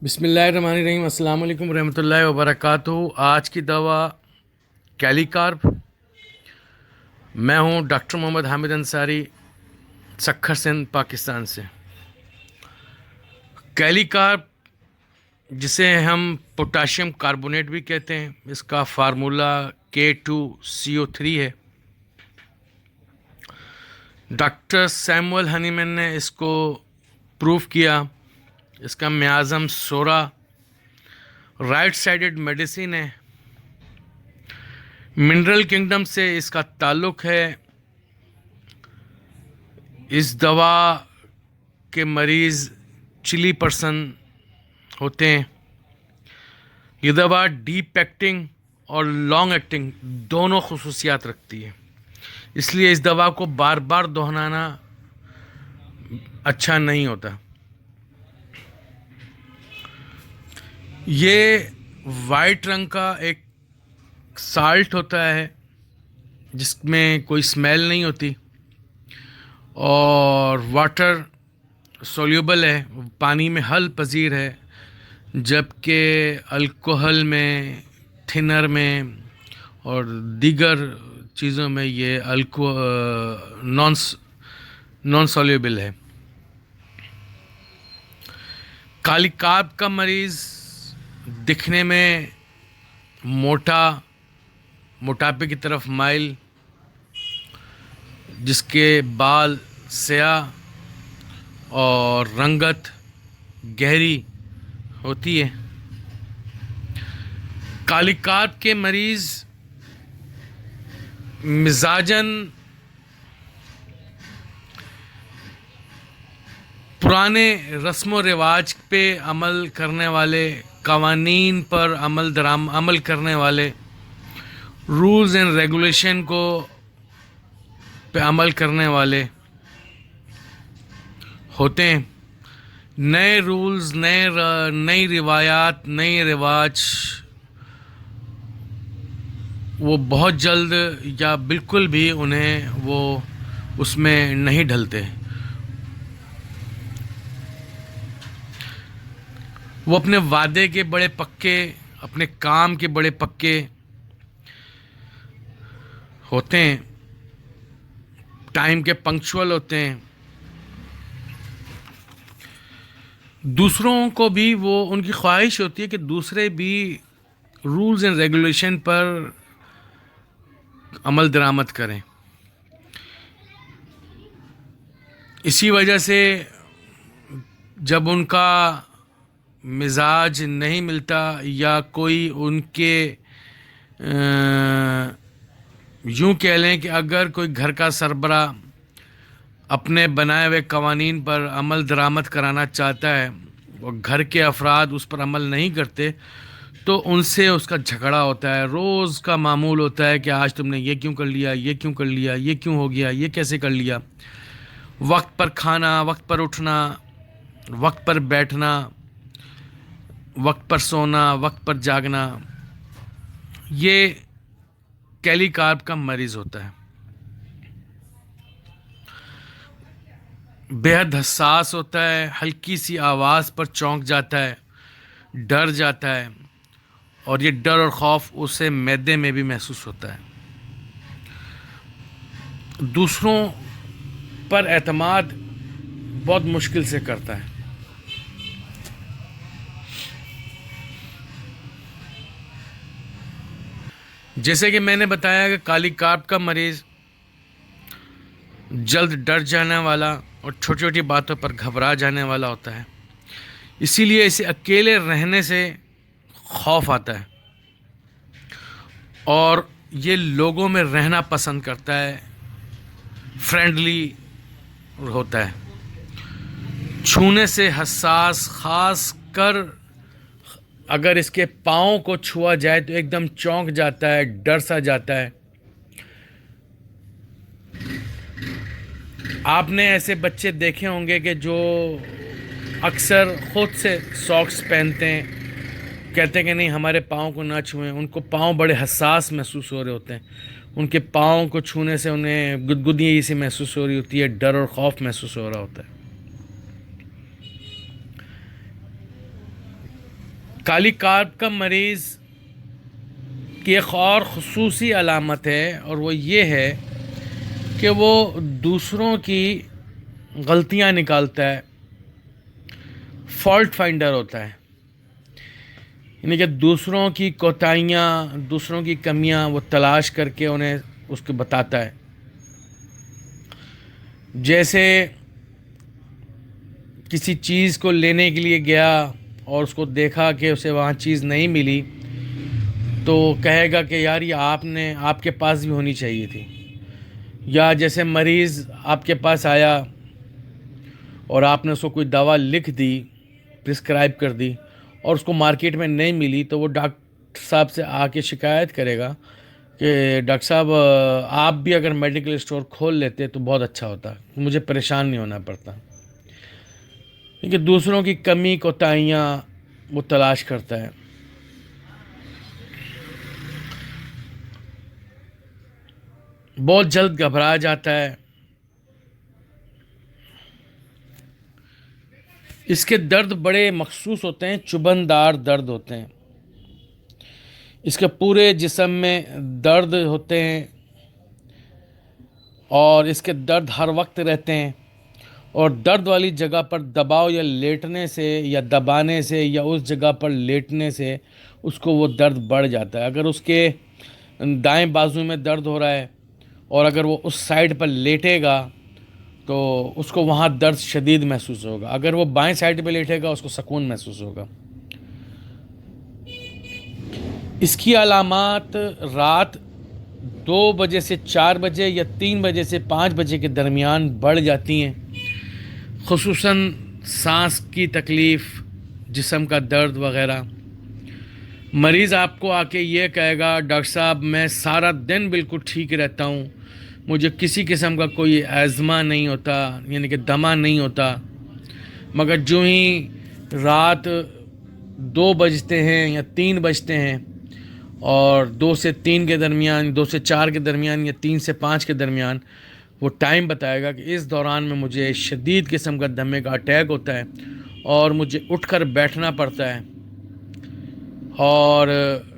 بسم اللہ الرحمن الرحیم۔ السلام علیکم ورحمۃ اللہ وبرکاتہ۔ آج کی دوا کیلی کارب۔ میں ہوں ڈاکٹر محمد حامد انصاری، سکھر سندھ، پاکستان سے۔ کیلی کارب، جسے ہم پوٹاشیم کاربونیٹ بھی کہتے ہیں، اس کا فارمولہ K2CO3 ہے۔ ڈاکٹر سیمول ہنیمن نے اس کو پروف کیا۔ اس کا میازم 16 رائٹ سائڈڈ میڈیسن ہے۔ منرل کنگڈم سے اس کا تعلق ہے۔ اس دوا کے مریض چلی پرسن ہوتے ہیں۔ یہ دوا ڈیپ ایکٹنگ اور لانگ ایکٹنگ دونوں خصوصیات رکھتی ہے، اس لیے اس دوا کو بار بار دہرانا اچھا نہیں ہوتا۔ یہ وائٹ رنگ کا ایک سالٹ ہوتا ہے جس میں کوئی اسمیل نہیں ہوتی، اور واٹر سولیبل ہے، پانی میں حل پذیر ہے، جبکہ الکوہل میں، تھنر میں اور دیگر چیزوں میں یہ نان سولیبل ہے۔ کالی کارب کا مریض دکھنے میں موٹاپے کی طرف مائل، جس کے بال سیاہ اور رنگت گہری ہوتی ہے۔ کالی کارب کے مریض مزاجاً پرانے رسم و رواج پہ عمل کرنے والے، قوانین پر عمل کرنے والے، رولز اینڈ ریگولیشن پہ عمل کرنے والے ہوتے ہیں۔ نئے رولز، نئی روایات، نئے رواج وہ بہت جلد یا بالکل بھی انہیں وہ اس میں نہیں ڈھلتے۔ وہ اپنے وعدے کے بڑے پکے، اپنے کام کے بڑے پکے ہوتے ہیں، ٹائم کے پنکچوئل ہوتے ہیں۔ دوسروں کو بھی ان کی خواہش ہوتی ہے کہ دوسرے بھی رولز اینڈ ریگولیشن پر عمل درآمد کریں۔ اسی وجہ سے جب ان کا مزاج نہیں ملتا، یا کوئی ان کے یوں کہہ لیں کہ اگر کوئی گھر کا سربراہ اپنے بنائے ہوئے قوانین پر عمل درآمد کرانا چاہتا ہے اور گھر کے افراد اس پر عمل نہیں کرتے، تو ان سے اس کا جھگڑا ہوتا ہے۔ روز کا معمول ہوتا ہے کہ آج تم نے یہ کیوں کر لیا، یہ کیوں کر لیا، یہ کیوں ہو گیا، یہ کیسے کر لیا۔ وقت پر کھانا، وقت پر اٹھنا، وقت پر بیٹھنا، وقت پر سونا، وقت پر جاگنا، یہ کیلی کارب کا مریض ہوتا ہے۔ بے حد حساس ہوتا ہے، ہلکی سی آواز پر چونک جاتا ہے، ڈر جاتا ہے، اور یہ ڈر اور خوف اسے معدے میں بھی محسوس ہوتا ہے۔ دوسروں پر اعتماد بہت مشکل سے کرتا ہے۔ جیسے کہ میں نے بتایا کہ کالی کارب کا مریض جلد ڈر جانے والا اور چھوٹی چھوٹی باتوں پر گھبرا جانے والا ہوتا ہے، اسی لیے اسے اکیلے رہنے سے خوف آتا ہے، اور یہ لوگوں میں رہنا پسند کرتا ہے، فرینڈلی ہوتا ہے، چھونے سے حساس، خاص کر اگر اس کے پاؤں کو چھوا جائے تو ایک دم چونک جاتا ہے، ڈر سا جاتا ہے۔ آپ نے ایسے بچے دیکھے ہوں گے کہ جو اکثر خود سے ساکس پہنتے ہیں، کہتے ہیں کہ نہیں ہمارے پاؤں کو نہ چھوئیں۔ ان کو پاؤں بڑے حساس محسوس ہو رہے ہوتے ہیں، ان کے پاؤں کو چھونے سے انہیں گدگدی سی محسوس ہو رہی ہوتی ہے، ڈر اور خوف محسوس ہو رہا ہوتا ہے۔ کالی کارپ کا مریض کی ایک اور خصوصی علامت ہے، اور وہ یہ ہے کہ وہ دوسروں کی غلطیاں نکالتا ہے، فالٹ فائنڈر ہوتا ہے، یعنی کہ دوسروں کی کوتاہیاں، دوسروں کی کمیاں وہ تلاش کر کے انہیں اس کو بتاتا ہے۔ جیسے کسی چیز کو لینے کے لیے گیا اور اس کو دیکھا کہ اسے وہاں چیز نہیں ملی، تو کہے گا کہ یار یہ آپ کے پاس بھی ہونی چاہیے تھی۔ یا جیسے مریض آپ کے پاس آیا اور آپ نے اس کو کوئی دوا لکھ دی، پرسکرائب کر دی، اور اس کو مارکیٹ میں نہیں ملی، تو وہ ڈاکٹر صاحب سے آ کے شکایت کرے گا کہ ڈاکٹر صاحب آپ بھی اگر میڈیکل اسٹور کھول لیتے تو بہت اچھا ہوتا، مجھے پریشان نہیں ہونا پڑتا۔ کیونکہ دوسروں کی کمی کوتاہیاں وہ تلاش کرتا ہے۔ بہت جلد گھبرا جاتا ہے۔ اس کے درد بڑے مخصوص ہوتے ہیں، چبھن دار درد ہوتے ہیں۔ اس کے پورے جسم میں درد ہوتے ہیں، اور اس کے درد ہر وقت رہتے ہیں، اور درد والی جگہ پر دباؤ یا لیٹنے سے یا دبانے سے یا اس جگہ پر لیٹنے سے اس کو وہ درد بڑھ جاتا ہے۔ اگر اس کے دائیں بازو میں درد ہو رہا ہے اور اگر وہ اس سائڈ پر لیٹے گا تو اس کو وہاں درد شدید محسوس ہوگا، اگر وہ بائیں سائڈ پہ لیٹے گا اس کو سکون محسوس ہوگا۔ اس کی علامات رات 2 بجے سے 4 بجے یا 3 بجے سے 5 بجے کے درمیان بڑھ جاتی ہیں، خصوصاً سانس کی تکلیف، جسم کا درد وغیرہ۔ مریض آپ کو آ کے یہ کہے گا ڈاکٹر صاحب میں سارا دن بالکل ٹھیک رہتا ہوں، مجھے کسی قسم کا کوئی ازمہ نہیں ہوتا، یعنی کہ دمہ نہیں ہوتا، مگر جو ہی رات 2 بجتے ہیں یا 3 بجتے ہیں، اور 2 سے 3 کے درمیان، 2 سے 4 کے درمیان یا 3 سے 5 کے درمیان وہ ٹائم بتائے گا کہ اس دوران میں مجھے شدید قسم کا دمے کا اٹیک ہوتا ہے اور مجھے اٹھ کر بیٹھنا پڑتا ہے، اور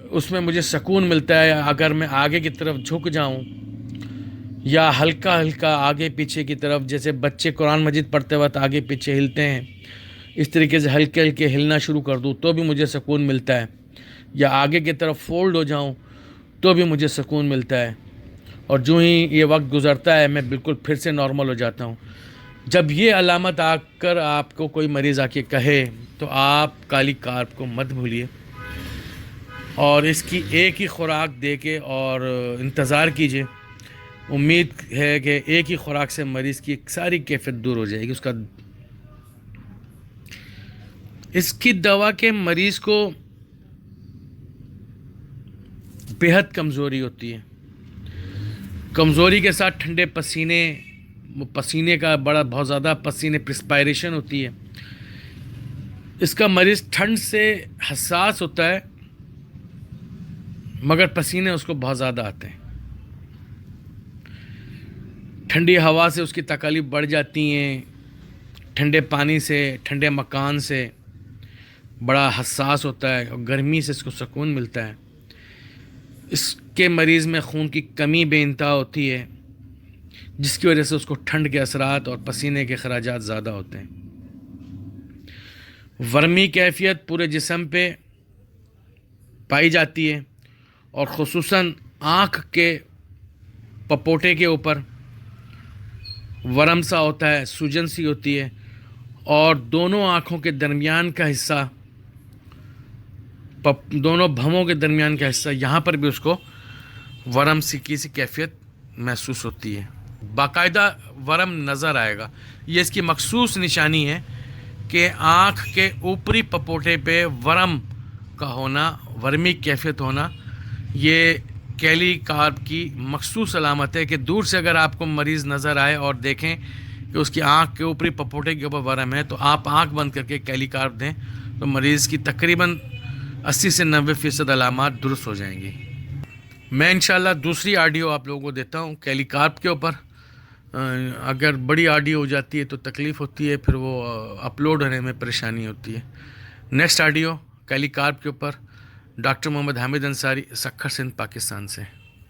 اس میں مجھے سکون ملتا ہے اگر میں آگے کی طرف جھک جاؤں یا ہلکا ہلکا آگے پیچھے کی طرف، جیسے بچے قرآن مجید پڑھتے وقت آگے پیچھے ہلتے ہیں، اس طریقے سے ہلکے ہلکے ہلنا شروع کر دوں تو بھی مجھے سکون ملتا ہے، یا آگے کی طرف فولڈ ہو جاؤں تو بھی مجھے سکون ملتا ہے، اور جو ہی یہ وقت گزرتا ہے میں بالکل پھر سے نارمل ہو جاتا ہوں۔ جب یہ علامت آ کر آپ کو کوئی مریض آ کے کہے تو آپ کالی کارپ کو مت بھولیے، اور اس کی ایک ہی خوراک دے کے اور انتظار کیجیے۔ امید ہے کہ ایک ہی خوراک سے مریض کی ساری کیفیت دور ہو جائے گی۔ اس کی دوا کے مریض کو بےحد کمزوری ہوتی ہے، کمزوری کے ساتھ ٹھنڈے پسینے کا بہت زیادہ پسینے پرسپائریشن ہوتی ہے۔ اس کا مریض ٹھنڈ سے حساس ہوتا ہے مگر پسینے اس کو بہت زیادہ آتے ہیں، ٹھنڈی ہوا سے اس کی تکالیف بڑھ جاتی ہیں، ٹھنڈے پانی سے، ٹھنڈے مکان سے بڑا حساس ہوتا ہے، اور گرمی سے اس کو سکون ملتا ہے۔ اس کے مریض میں خون کی کمی بے انتہا ہوتی ہے، جس کی وجہ سے اس کو ٹھنڈ کے اثرات اور پسینے کے اخراجات زیادہ ہوتے ہیں۔ ورمی کیفیت پورے جسم پہ پائی جاتی ہے، اور خصوصاً آنکھ کے پپوٹے کے اوپر ورم سا ہوتا ہے، سوجن سی ہوتی ہے، اور دونوں آنکھوں کے درمیان کا حصہ، دونوں بھووں کے درمیان کا حصہ، یہاں پر بھی اس کو ورم سی کیفیت محسوس ہوتی ہے۔ باقاعدہ ورم نظر آئے گا۔ یہ اس کی مخصوص نشانی ہے کہ آنکھ کے اوپری پپوٹے پہ ورم کا ہونا، ورمی کیفیت ہونا، یہ کیلی کارپ کی مخصوص علامت ہے کہ دور سے اگر آپ کو مریض نظر آئے اور دیکھیں کہ اس کی آنکھ کے اوپری پپوٹے کے اوپر ورم ہے تو آپ آنکھ بند کر کے کیلی کارپ دیں تو مریض کی تقریباً 80 سے 90% علامات درست ہو جائیں گی۔ میں انشاءاللہ دوسری آڈیو آپ لوگوں کو دیتا ہوں کیلی کارپ کے اوپر۔ اگر بڑی آڈیو ہو جاتی ہے تو تکلیف ہوتی ہے، پھر وہ اپلوڈ ہونے میں پریشانی ہوتی ہے۔ نیکسٹ آڈیو کیلی کارپ کے اوپر. ڈاکٹر محمد حامد انصاری, سکھر سندھ, پاکستان سے.